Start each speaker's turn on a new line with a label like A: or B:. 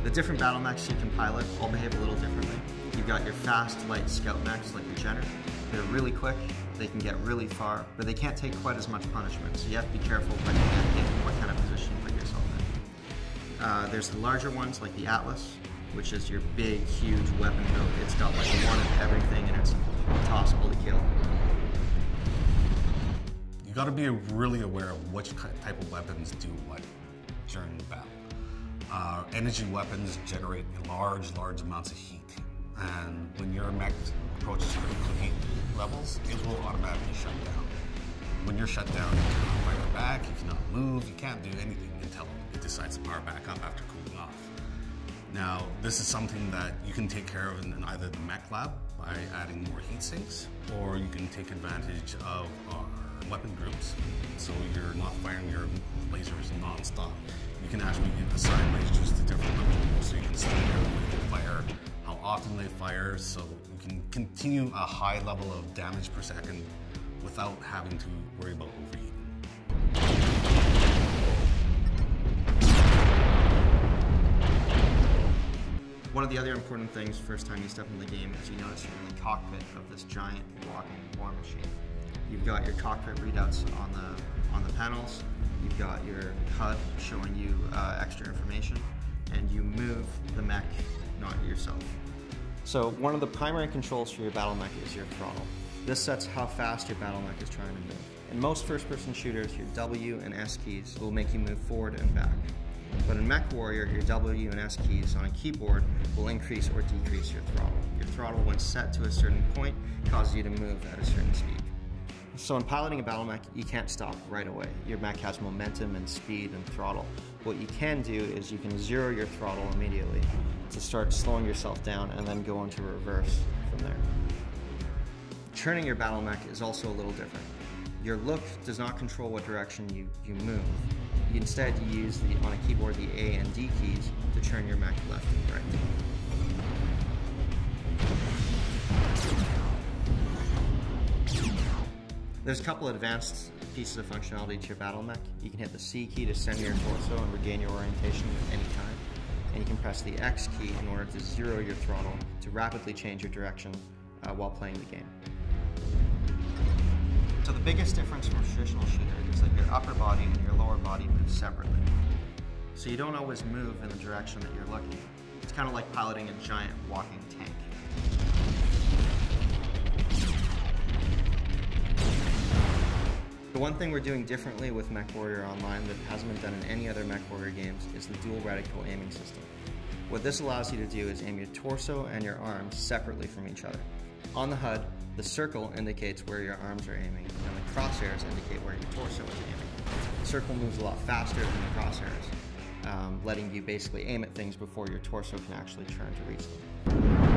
A: The different battle mechs you can pilot all behave a little differently. You've got your fast, light scout mechs like the Jenner. They're really quick, they can get really far, but they can't take quite as much punishment, so you have to be careful when you get hit and what kind of position you put yourself in. There's the larger ones like the Atlas, which is your big, huge weapon build. It's got like one of everything and it's impossible to kill.
B: You gotta be really aware of which type of weapons do what during battle. Energy weapons generate large amounts of heat, and when your mech approaches critical heat levels, it will automatically shut down. When you're shut down, you cannot fire back, you cannot move, you can't do anything until it decides to power back up after cooling off. Now, this is something that you can take care of in either the mech lab by adding more heat sinks, or you can take advantage of our weapon groups, so you're not firing your lasers non-stop. You can actually assign lasers to different weapon groups, so you can study when they fire, how often they fire, so you can continue a high level of damage per second without having to worry about overheating.
A: One of the other important things first time you step in the game is you notice you're in the cockpit of this giant walking war machine. You've got your cockpit readouts on the panels, you've got your HUD showing you extra information, and you move the mech, not yourself. So one of the primary controls for your battle mech is your throttle. This sets how fast your battle mech is trying to move. In most first-person shooters, your W and S keys will make you move forward and back. But in Mechwarrior, your W and S keys on a keyboard will increase or decrease your throttle. Your throttle, when set to a certain point, causes you to move at a certain speed. So in piloting a battle mech, you can't stop right away. Your mech has momentum and speed and throttle. What you can do is you can zero your throttle immediately to start slowing yourself down and then go into reverse from there. Turning your battle mech is also a little different. Your look does not control what direction you move. Instead, you use on a keyboard the A and D keys to turn your mech left and right. There's a couple of advanced pieces of functionality to your battle mech. You can hit the C key to center your torso and regain your orientation at any time. And you can press the X key in order to zero your throttle to rapidly change your direction while playing the game. So the biggest difference from a traditional shooter is that your upper body and your lower body move separately. So you don't always move in the direction that you're looking. It's kind of like piloting a giant walking tank. The one thing we're doing differently with Mechwarrior Online that hasn't been done in any other Mechwarrior games is the dual reticle aiming system. What this allows you to do is aim your torso and your arms separately from each other. On the HUD, the circle indicates where your arms are aiming, and the crosshairs indicate where your torso is aiming. The circle moves a lot faster than the crosshairs, letting you basically aim at things before your torso can actually turn to reach them.